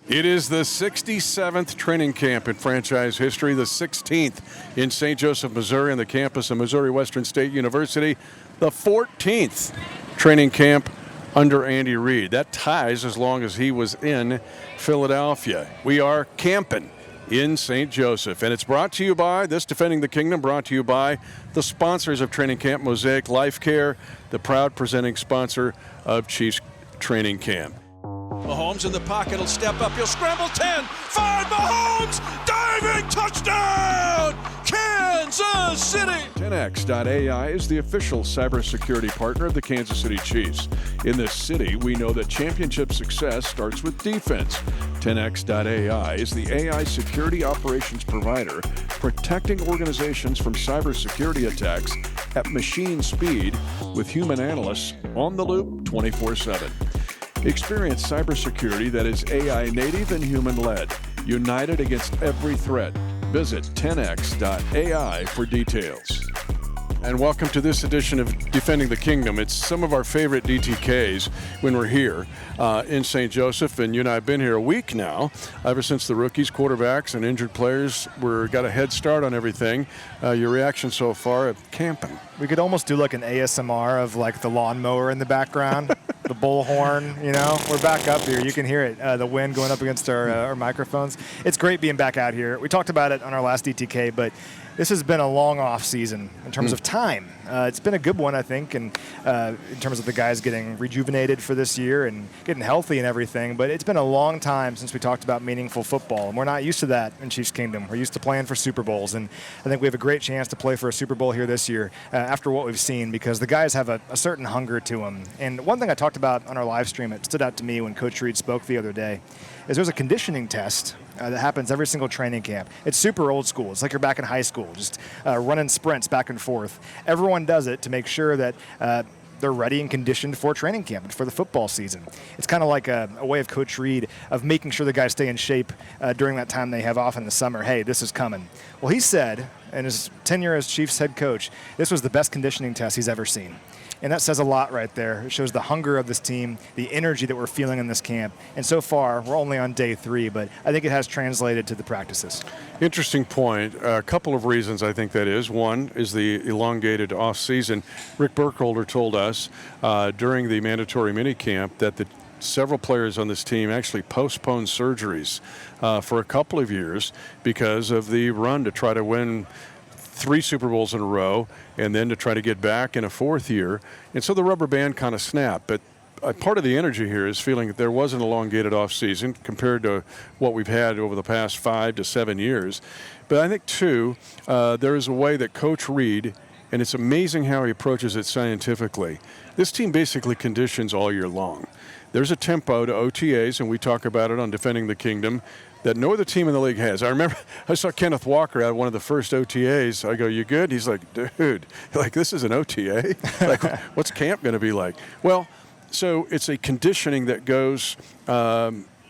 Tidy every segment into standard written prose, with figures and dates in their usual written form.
It is the 67th training camp in franchise history, the 16th in St. Joseph, Missouri, on the campus of Missouri Western State University, the 14th training camp under Andy Reid. That ties as long as he was in Philadelphia. We are Campin in St. Joseph, and it's brought to you by, this Defending the Kingdom, brought to you by the sponsors of Training Camp, Mosaic Life Care, the proud presenting sponsor of Chiefs Training Camp. Mahomes in the pocket, he'll step up, he'll scramble 10, 5, Mahomes, diving touchdown, Kansas City! 10x.ai is the official cybersecurity partner of the Kansas City Chiefs. In this city, we know that championship success starts with defense. 10x.ai is the AI security operations provider, protecting organizations from cybersecurity attacks at machine speed with human analysts on the loop 24/7. Experience cybersecurity that is AI native and human-led, united against every threat. Visit 10x.ai for details. And welcome to this edition of Defending the Kingdom. It's some of our favorite DTKs when we're here in St. Joseph, and you and I have been here a week now, ever since the rookies, quarterbacks, and injured players got a head start on everything. Your reaction so far at Campin? We could almost do like an ASMR of like the lawnmower in the background, the bullhorn, you know. We're back up here. You can hear it, the wind going up against our microphones. It's great being back out here. We talked about it on our last DTK, but this has been a long off season in terms of time. It's been a good one, I think, and in terms of the guys getting rejuvenated for this year and getting healthy and everything. But it's been a long time since we talked about meaningful football, and we're not used to that in Chiefs Kingdom. We're used to playing for Super Bowls, and I think we have a great chance to play for a Super Bowl here this year after what we've seen, because the guys have a certain hunger to them. And one thing I talked about on our live stream, it stood out to me when Coach Reid spoke the other day, is there's a conditioning test that happens every single training camp. It's super old school. It's like you're back in high school, just running sprints back and forth. Everyone does it to make sure that they're ready and conditioned for training camp, for the football season. It's kind of like a way of Coach Reid of making sure the guys stay in shape during that time they have off in the summer. Hey, this is coming. Well, he said in his tenure as Chiefs head coach, this was the best conditioning test he's ever seen. And that says a lot right there. It shows the hunger of this team, the energy that we're feeling in this camp. And so far, we're only on day 3, but I think it has translated to the practices. Interesting point. A couple of reasons I think that is. One is the elongated off-season. Rick Burkholder told us during the mandatory minicamp that several players on this team actually postponed surgeries for a couple of years because of the run to try to win 3 Super Bowls in a row, and then to try to get back in a 4th year. And so the rubber band kind of snapped. But part of the energy here is feeling that there was an elongated offseason compared to what we've had over the past 5 to 7 years. But I think, too, there is a way that Coach Reid, and it's amazing how he approaches it scientifically. This team basically conditions all year long. There's a tempo to OTAs, and we talk about it on Defending the Kingdom, that no other team in the league has. I remember I saw Kenneth Walker at one of the first OTAs. I go, "You good?" He's like, "Dude, like this is an OTA? Like, what's camp going to be like?" Well, so it's a conditioning that goes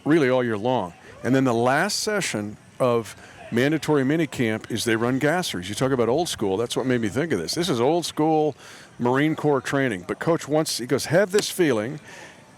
really all year long. And then the last session of mandatory minicamp is they run gassers. You talk about old school. That's what made me think of this. This is old school Marine Corps training. But Coach he goes, have this feeling.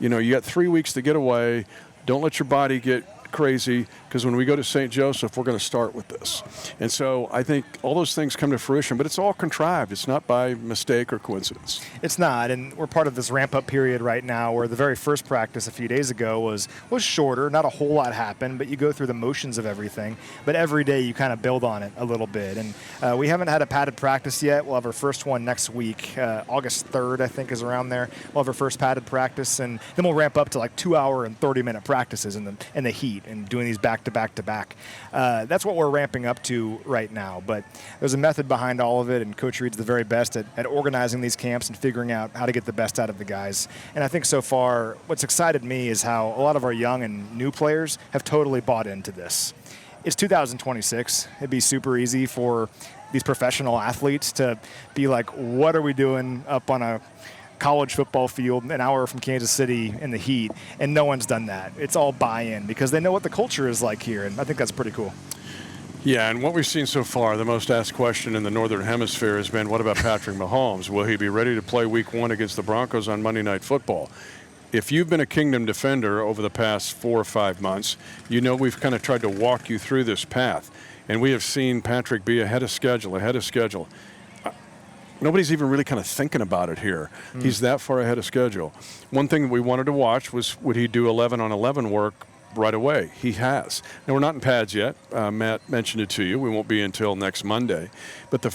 You know, you got 3 weeks to get away. Don't let your body get crazy, because when we go to St. Joseph, we're going to start with this. And so I think all those things come to fruition, but it's all contrived. It's not by mistake or coincidence. It's not, and we're part of this ramp-up period right now where the very first practice a few days ago was shorter. Not a whole lot happened, but you go through the motions of everything. But every day you kind of build on it a little bit. And we haven't had a padded practice yet. We'll have our first one next week. August 3rd, I think, is around there. We'll have our first padded practice, and then we'll ramp up to like 2-hour and 30-minute practices in the heat and doing these back-to-back-to-back. That's what we're ramping up to right now. But there's a method behind all of it, and Coach Reid's the very best at organizing these camps and figuring out how to get the best out of the guys. And I think so far, what's excited me is how a lot of our young and new players have totally bought into this. It's 2026. It'd be super easy for these professional athletes to be like, what are we doing up on a college football field an hour from Kansas City in the heat? And no one's done that. It's all buy-in because they know what the culture is like here, and I think that's pretty cool. Yeah, and what we've seen so far, the most asked question in the Northern Hemisphere has been, what about Patrick Mahomes? Will he be ready to play Week 1 against the Broncos on Monday Night Football? if you've been a Kingdom defender over the past 4 or 5 months, you know we've kind of tried to walk you through this path. And we have seen Patrick be ahead of schedule. Nobody's even really kind of thinking about it here. He's that far ahead of schedule. One thing that we wanted to watch was, would he do 11 on 11 work right away? He has. Now, we're not in pads yet. Matt mentioned it to you. We won't be until next Monday.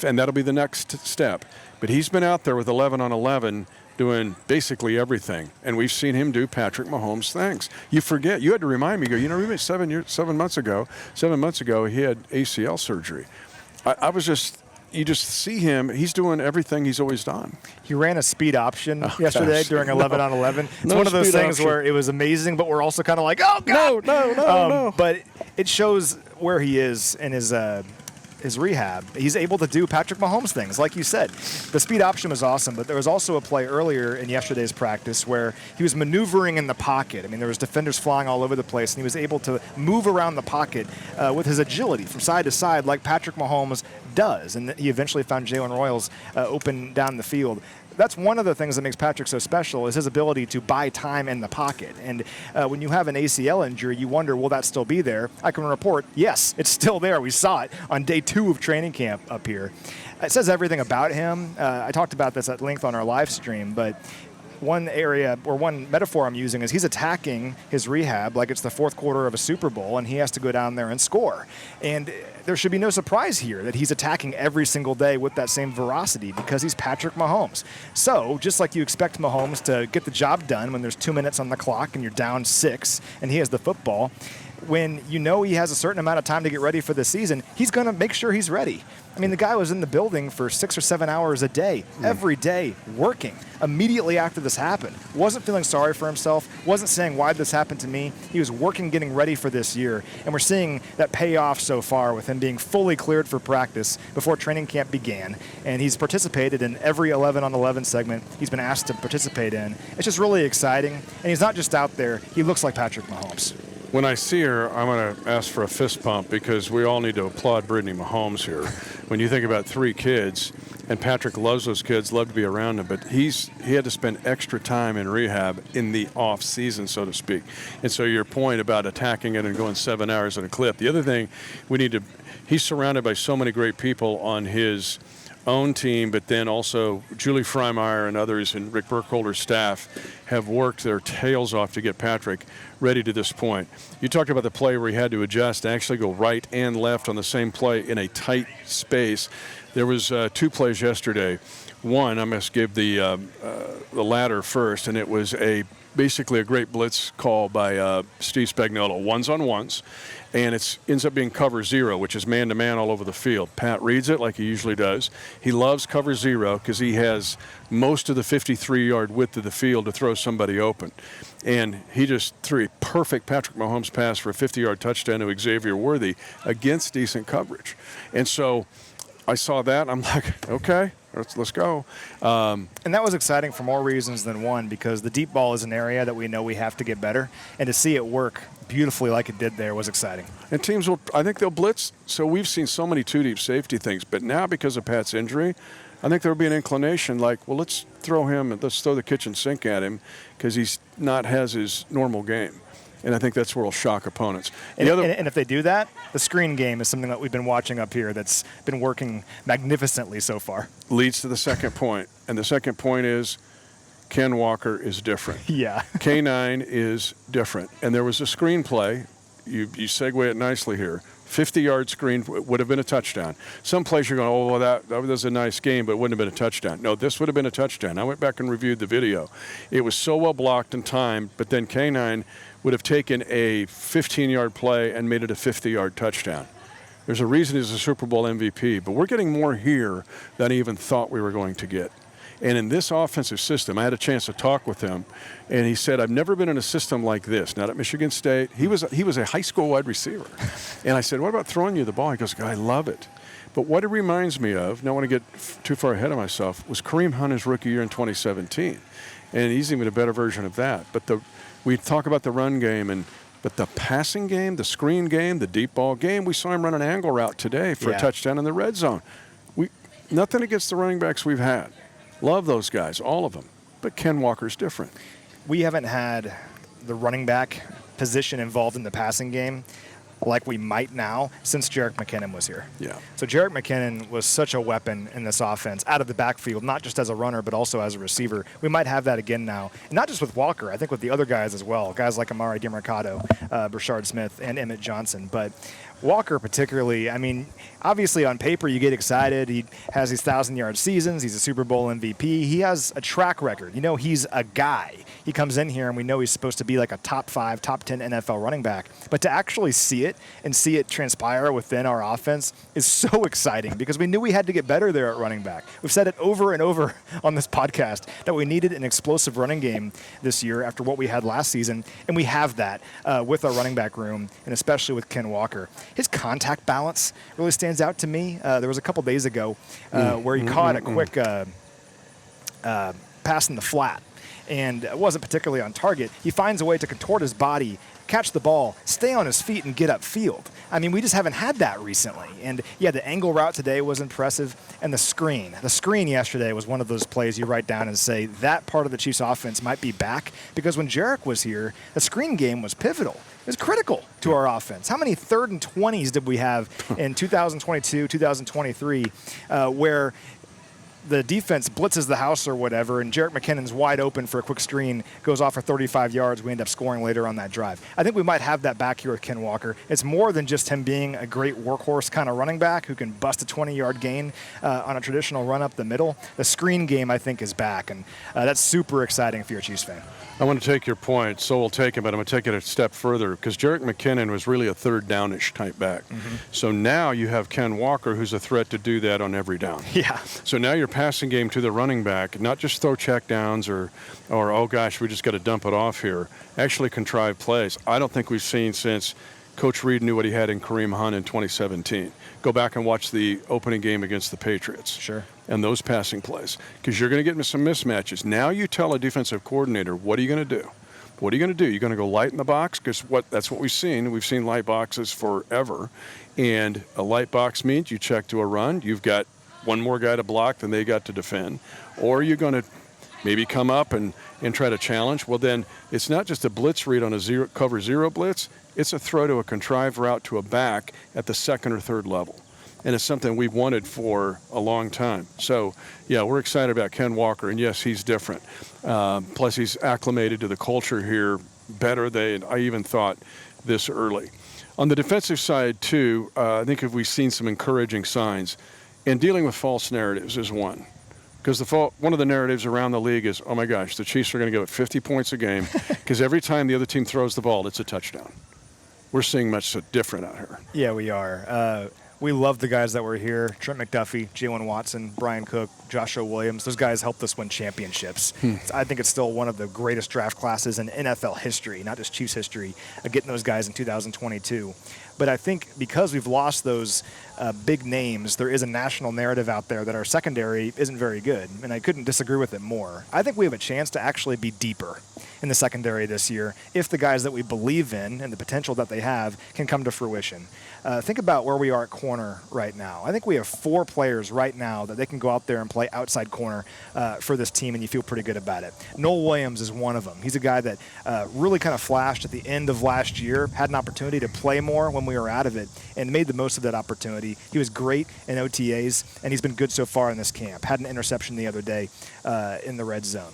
And that'll be the next step. But he's been out there with 11 on 11 doing basically everything. And we've seen him do Patrick Mahomes things. You forget. You had to remind me, remember 7 months ago, he had ACL surgery. You just see him. He's doing everything he's always done. He ran a speed option yesterday during 11 on 11. It's one of those things where it was amazing, but we're also kind of like, oh, God. No. But it shows where he is in his rehab. He's able to do Patrick Mahomes things, like you said. The speed option was awesome, but there was also a play earlier in yesterday's practice where he was maneuvering in the pocket. I mean, there was defenders flying all over the place, and he was able to move around the pocket with his agility from side to side like Patrick Mahomes does, and he eventually found Jalen Royals open down the field. That's one of the things that makes Patrick so special is his ability to buy time in the pocket. And when you have an ACL injury, you wonder, will that still be there? I can report, yes, it's still there. We saw it on day 2 of training camp up here. It says everything about him. I talked about this at length on our live stream, but one area or one metaphor I'm using is he's attacking his rehab like it's the fourth quarter of a Super Bowl and he has to go down there and score. And there should be no surprise here that he's attacking every single day with that same veracity because he's Patrick Mahomes. So just like you expect Mahomes to get the job done when there's 2 minutes on the clock and you're down 6 and he has the football, when you know he has a certain amount of time to get ready for the season, he's going to make sure he's ready. I mean, the guy was in the building for 6 or 7 hours a day, every day, working immediately after this happened. Wasn't feeling sorry for himself, wasn't saying, why'd this happen to me? He was working, getting ready for this year. And we're seeing that pay off so far with him being fully cleared for practice before training camp began. And he's participated in every 11 on 11 segment he's been asked to participate in. It's just really exciting. And he's not just out there, he looks like Patrick Mahomes. When I see her, I'm going to ask for a fist pump because we all need to applaud Brittany Mahomes here. When you think about 3 kids, and Patrick loves those kids, love to be around them, but he had to spend extra time in rehab in the off season, so to speak. And so your point about attacking it and going 7 hours at a clip. The other thing he's surrounded by so many great people on his own team, but then also Julie Freimeyer and others and Rick Burkholder's staff have worked their tails off to get Patrick ready to this point. You talked about the play where he had to adjust, actually go right and left on the same play in a tight space. There was 2 plays yesterday. One, I must give the latter first, and it was basically a great blitz call by Steve Spagnuolo, ones on ones, and it ends up being cover 0, which is man-to-man all over the field. Pat reads it like he usually does. He loves cover 0 because he has most of the 53-yard width of the field to throw somebody open. And he just threw a perfect Patrick Mahomes pass for a 50-yard touchdown to Xavier Worthy against decent coverage. And so I saw that, and I'm like, okay, let's go. And that was exciting for more reasons than one, because the deep ball is an area that we know we have to get better, and to see it work beautifully like it did there was exciting. And teams I think they'll blitz. So we've seen so many 2-deep safety things, but now because of Pat's injury, I think there'll be an inclination like, well, let's throw the kitchen sink at him because he's not has his normal game. And I think that's where he'll shock opponents. And if they do that, the screen game is something that we've been watching up here that's been working magnificently so far. Leads to the second point. And the second point is Ken Walker is different. Yeah. K9 is different. And there was a screenplay. You segue it nicely here. 50-yard screen would have been a touchdown. Some plays you're going, oh, well, that was a nice game, but it wouldn't have been a touchdown. No, this would have been a touchdown. I went back and reviewed the video. It was so well blocked and timed, but then K9 would have taken a 15-yard play and made it a 50-yard touchdown. There's a reason he's a Super Bowl MVP, but we're getting more here than I even thought we were going to get. And in this offensive system, I had a chance to talk with him, and he said, I've never been in a system like this. Not at Michigan State. He was a high school wide receiver. And I said, what about throwing you the ball? He goes, I love it. But what it reminds me of, don't want to get too far ahead of myself, was Kareem Hunt's rookie year in 2017. And he's even a better version of that. But we talk about the run game, but the passing game, the screen game, the deep ball game, we saw him run an angle route today for a touchdown in the red zone. Nothing against the running backs we've had. Love those guys, all of them. But Ken Walker's different. we haven't had the running back position involved in the passing game like we might now since Jerick McKinnon was here. Yeah. So Jerick McKinnon was such a weapon in this offense out of the backfield, not just as a runner, but also as a receiver. We might have that again now. And not just with Walker, I think with the other guys as well, guys like Amari DiMercado, Brashard Smith, and Emmett Johnson. But Walker particularly, I mean, obviously on paper you get excited. He has these 1,000-yard seasons. He's a Super Bowl MVP. He has a track record. You know, he's a guy. He comes in here and we know he's supposed to be like a top 5, top 10 NFL running back. But to actually see it and see it transpire within our offense is so exciting because we knew we had to get better there at running back. We've said it over and over on this podcast that we needed an explosive running game this year after what we had last season, and we have that with our running back room, and especially with Ken Walker. His contact balance really stands out to me. There was a couple days ago where he caught a quick pass in the flat, and it wasn't particularly on target. He finds a way to contort his body, catch the ball, stay on his feet, and get upfield. I mean, we just haven't had that recently. And, yeah, the angle route today was impressive, and the screen. The screen yesterday was one of those plays you write down and say that part of the Chiefs' offense might be back because when Jerick was here, the screen game was pivotal. It was critical to our offense. How many 3rd and 20s did we have in 2022, 2023, where the defense blitzes the house or whatever, and Jerick McKinnon's wide open for a quick screen, goes off for 35 yards. We end up scoring later on that drive. I think we might have that back here with Ken Walker. It's more than just him being a great workhorse kind of running back who can bust a 20-yard gain on a traditional run up the middle. The screen game, I think, is back, and that's super exciting if you're a Chiefs fan. I want to take your point, so we'll take it, but I'm going to take it a step further because Jerick McKinnon was really a third downish type back. So now you have Ken Walker, who's a threat to do that on every down. Yeah. So now your passing game to the running back, not just throw check downs or oh gosh, we just got to dump it off here. Actually contrive plays. I don't think we've seen since Coach Reed knew what he had in Kareem Hunt in 2017. Go back and watch the opening game against the Patriots. Sure. And those passing plays, because you're going to get some mismatches. Now you tell a defensive coordinator, what are you going to do? What are you going to do? You're going to go light in the box? Because that's what we've seen. We've seen light boxes forever. And a light box means you check to a run. You've got one more guy to block than they got to defend. Or you're going to maybe come up and try to challenge. Well, then it's not just a blitz read on a cover zero blitz. It's a throw to a contrived route to a back at the second or third level. And it's something we've wanted for a long time. So, yeah, we're excited about Ken Walker. And, yes, he's different. Plus, he's acclimated to the culture here better than I even thought this early. On the defensive side, too, I think we've seen some encouraging signs. And dealing with false narratives is one. Because one of the narratives around the league is, oh, my gosh, the Chiefs are going to give it 50 points a game because every time the other team throws the ball, it's a touchdown. We're seeing much different out here. Yeah, we are. We love the guys that were here. Trent McDuffie, Jalen Watson, Brian Cook, Joshua Williams. Those guys helped us win championships. I think it's still one of the greatest draft classes in NFL history, not just Chiefs history, getting those guys in 2022. But I think because we've lost those big names, there is a national narrative out there that our secondary isn't very good, and I couldn't disagree with it more. I think we have a chance to actually be deeper in the secondary this year if the guys that we believe in and the potential that they have can come to fruition. Think about where we are at corner right now. I think we have 4 players right now that they can go out there and play outside corner for this team, and you feel pretty good about it. Noel Williams is one of them. He's a guy that really kind of flashed at the end of last year, had an opportunity to play more when we were out of it, and made the most of that opportunity. He was great in OTAs, and he's been good so far in this camp. Had an interception the other day in the red zone.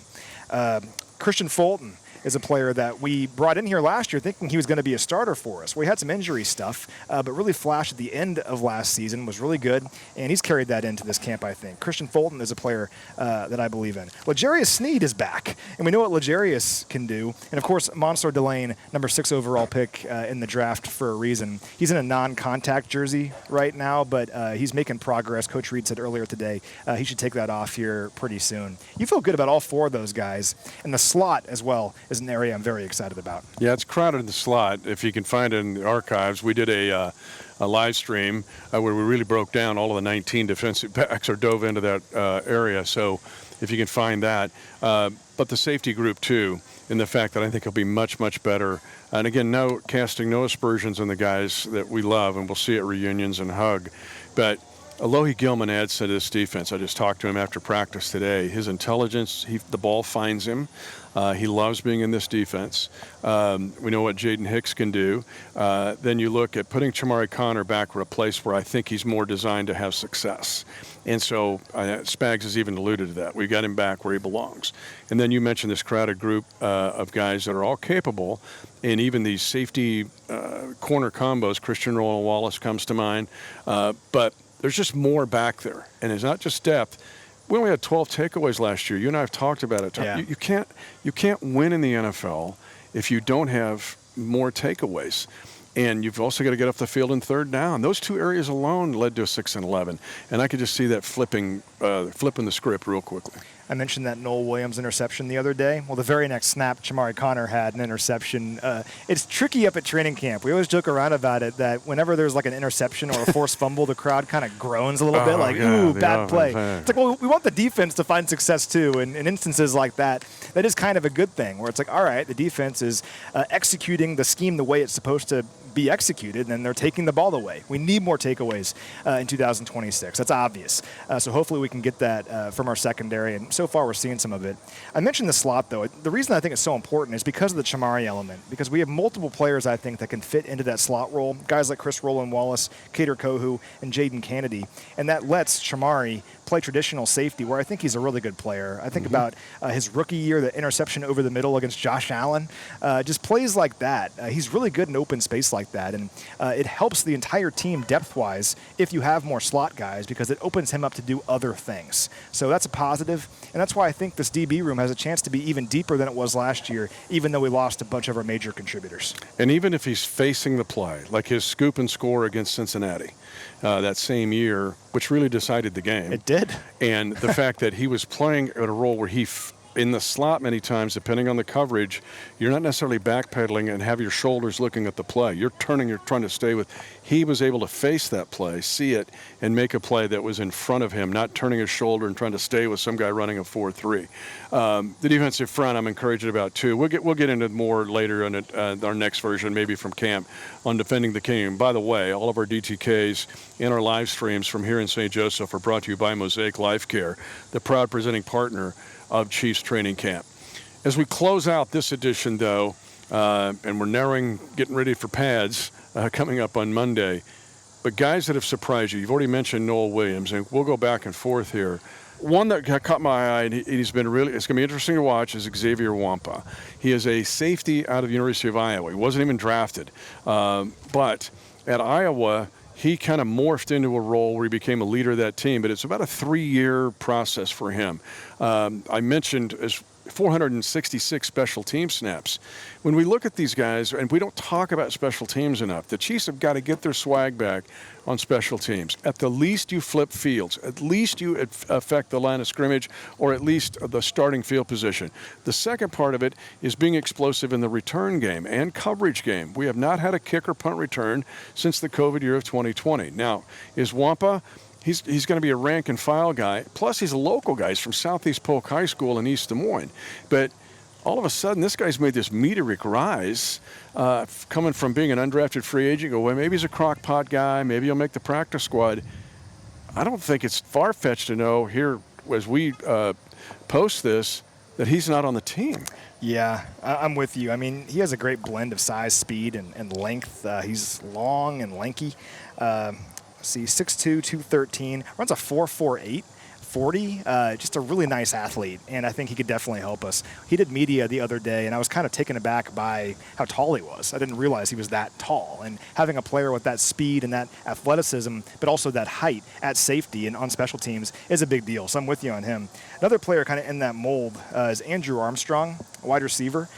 Christian Fulton is a player that we brought in here last year thinking he was going to be a starter for us. We had some injury stuff, but really flashed at the end of last season, was really good, and he's carried that into this camp, I think. Christian Fulton is a player that I believe in. L'Jarius Sneed is back, and we know what L'Jarius can do. And, of course, Monster Delane, number 6 overall pick in the draft for a reason. He's in a non-contact jersey right now, but he's making progress. Coach Reed said earlier today he should take that off here pretty soon. You feel good about all 4 of those guys, and the slot as well is an area I'm very excited about. Yeah, it's crowded in the slot. If you can find it in the archives, we did a live stream where we really broke down all of the 19 defensive backs or dove into that area. So if you can find that. But the safety group, too, in the fact that I think he'll be much, much better. And, again, casting no aspersions on the guys that we love, and we'll see at reunions and hug. But Alohi Gilman adds to this defense. I just talked to him after practice today. His intelligence, the ball finds him. He loves being in this defense. We know what Jaden Hicks can do. Then you look at putting Chamari Connor back for a place where I think he's more designed to have success. And so Spags has even alluded to that. We got him back where he belongs. And then you mentioned this crowded group of guys that are all capable, and even these safety corner combos. Christian Roland Wallace comes to mind. But there's just more back there. And it's not just depth. We only had 12 takeaways last year. You and I have talked about it. Yeah. You can't win in the NFL if you don't have more takeaways. And you've also got to get off the field in third down. Those two areas alone led to a 6-11. And I could just see that flipping the script real quickly. I mentioned that Noel Williams interception the other day. Well, the very next snap, Chamari Connor had an interception. It's tricky up at training camp. We always joke around about it that whenever there's like an interception or a forced fumble, the crowd kind of groans a little bit like, ooh, bad play. It's like, well, we want the defense to find success too. And in instances like that, that is kind of a good thing where it's like, all right, the defense is executing the scheme the way it's supposed to be executed, and they're taking the ball away. We need more takeaways in 2026. That's obvious. So hopefully we can get that from our secondary, and so far we're seeing some of it. I mentioned the slot, though. The reason I think it's so important is because of the Chamari element, because we have multiple players, I think, that can fit into that slot role, guys like Chris Roland Wallace, Kader Kohu, and Jaden Kennedy, and that lets Chamari play traditional safety, where I think he's a really good player. I think about his rookie year, the interception over the middle against Josh Allen, just plays like that. He's really good in open space like that, and it helps the entire team depth-wise if you have more slot guys because it opens him up to do other things. So that's a positive, and that's why I think this DB room has a chance to be even deeper than it was last year, even though we lost a bunch of our major contributors. And even if he's facing the play, like his scoop and score against Cincinnati that same year, which really decided the game. It did. And the fact that he was playing at a role where in the slot many times, depending on the coverage, you're not necessarily backpedaling and have your shoulders looking at the play. You're turning, you're trying to stay with. He was able to face that play, see it, and make a play that was in front of him, not turning his shoulder and trying to stay with some guy running a 4-3. The defensive front I'm encouraged about too. We'll get into more later in our next version, maybe from camp, on defending the king. By the way, all of our DTKs and our live streams from here in St. Joseph are brought to you by Mosaic Life Care, the proud presenting partner of Chiefs Training Camp. As we close out this edition, though, and we're getting ready for pads coming up on Monday, but guys that have surprised you've already mentioned Noel Williams, and we'll go back and forth here. One that caught my eye, and it's going to be interesting to watch, is Xavier Wampa. He is a safety out of the University of Iowa. He wasn't even drafted. But at Iowa, he kind of morphed into a role where he became a leader of that team, but it's about a 3-year process for him. I mentioned 466 special team snaps. When we look at these guys, and we don't talk about special teams enough, the Chiefs have got to get their swag back on special teams. At the least, you flip fields. At least you affect the line of scrimmage, or at least the starting field position. The second part of it is being explosive in the return game and coverage game. We have not had a kick or punt return since the COVID year of 2020. Now, is Wampa... He's going to be a rank and file guy. Plus, he's a local guy. He's from Southeast Polk High School in East Des Moines. But all of a sudden, this guy's made this meteoric rise, coming from being an undrafted free agent. Go, well, maybe he's a crock pot guy. Maybe he'll make the practice squad. I don't think it's far-fetched to know here, as we post this, that he's not on the team. Yeah, I'm with you. I mean, he has a great blend of size, speed, and length. He's long and lanky. See, 6'2", 213, runs a 4.48 40. Just a really nice athlete, and I think he could definitely help us. He did media the other day, and I was kind of taken aback by how tall he was. I didn't realize he was that tall, and having a player with that speed and that athleticism, but also that height at safety and on special teams is a big deal, so I'm with you on him. Another player kind of in that mold is Andrew Armstrong, a wide receiver.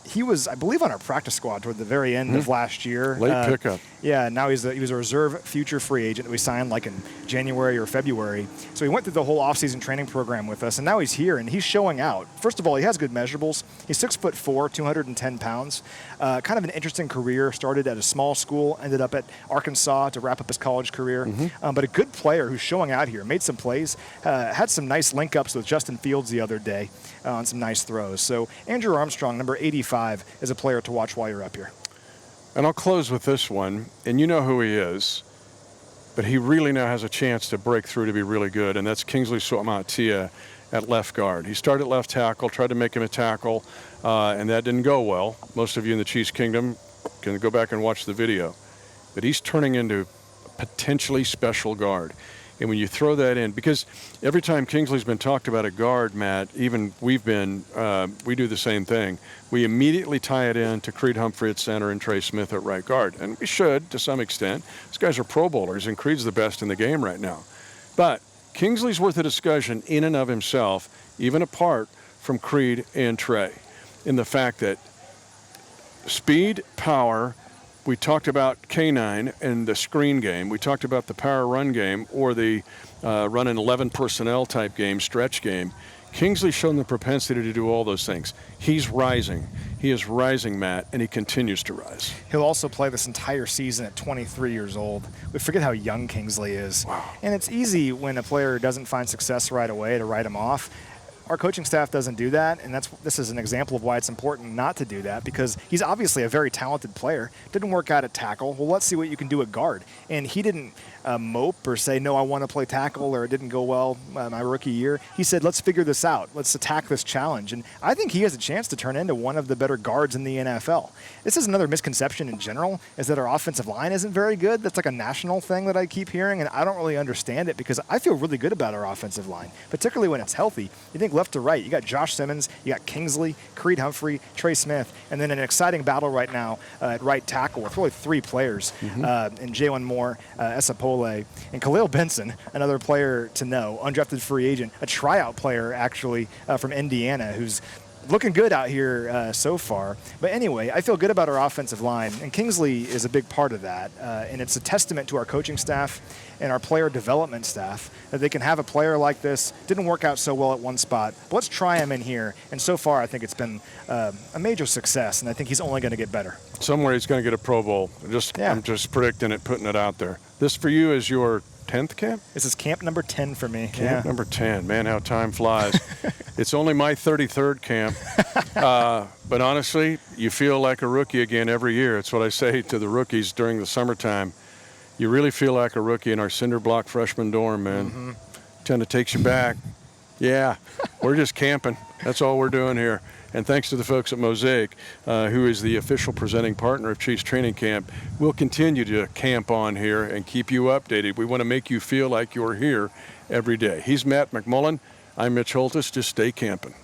He was, I believe, on our practice squad toward the very end of last year. Late pickup. Yeah, now he was a reserve future free agent that we signed like in January or February. So he went through the whole offseason training program with us, and now he's here, and he's showing out. First of all, he has good measurables. He's 6'4", 210 pounds. Kind of an interesting career. Started at a small school, ended up at Arkansas to wrap up his college career. But a good player who's showing out here. Made some plays. Had some nice link-ups with Justin Fields the other day on some nice throws. So Andrew Armstrong, number 85, is a player to watch while you're up here. And I'll close with this one, and you know who he is. but he really now has a chance to break through to be really good, and that's Kingsley Suamaitea at left guard. He started left tackle, tried to make him a tackle, and that didn't go well. Most of you in the Chiefs Kingdom can go back and watch the video. But he's turning into a potentially special guard. And when you throw that in, because every time Kingsley's been talked about a guard, Matt, even we do the same thing. We immediately tie it in to Creed Humphrey at center and Trey Smith at right guard. And we should, to some extent. These guys are Pro Bowlers, and Creed's the best in the game right now. But Kingsley's worth a discussion in and of himself, even apart from Creed and Trey, in the fact that speed, power. We talked about K9 and the screen game. We talked about the power run game or the run an 11 personnel type game, stretch game. Kingsley's shown the propensity to do all those things. He's rising. He is rising, Matt, and he continues to rise. He'll also play this entire season at 23 years old. We forget how young Kingsley is. Wow. And it's easy when a player doesn't find success right away to write him off. Our coaching staff doesn't do that, and this is an example of why it's important not to do that, because he's obviously a very talented player. Didn't work out at tackle. Well, let's see what you can do at guard. And he didn't mope or say, no, I want to play tackle, or it didn't go well my rookie year. He said, let's figure this out. Let's attack this challenge. And I think he has a chance to turn into one of the better guards in the NFL. This is another misconception in general, is that our offensive line isn't very good. That's like a national thing that I keep hearing, and I don't really understand it, because I feel really good about our offensive line, particularly when it's healthy. You think left to right, you got Josh Simmons, you got Kingsley, Creed Humphrey, Trey Smith, and then an exciting battle right now at right tackle with really three players, and Jalen Moore, Esapole, and Khalil Benson, another player to know, undrafted free agent, a tryout player actually from Indiana, who's looking good out here so far. But anyway, I feel good about our offensive line, and Kingsley is a big part of that. And it's a testament to our coaching staff and our player development staff that they can have a player like this. Didn't work out so well at one spot, but let's try him in here. And so far, I think it's been a major success, and I think he's only going to get better. Somewhere he's going to get a Pro Bowl. I'm just predicting it, putting it out there. This for you is your 10th camp? This is camp number 10 for me. Camp number 10. Man, how time flies. It's only my 33rd camp. But honestly, you feel like a rookie again every year. It's what I say to the rookies during the summertime. You really feel like a rookie in our cinder block freshman dorm, man. Kind of takes you back. Yeah, we're just camping. That's all we're doing here. And thanks to the folks at Mosaic, who is the official presenting partner of Chiefs Training Camp, we'll continue to camp on here and keep you updated. We want to make you feel like you're here every day. He's Matt McMullen. I'm Mitch Holthus. Just stay camping.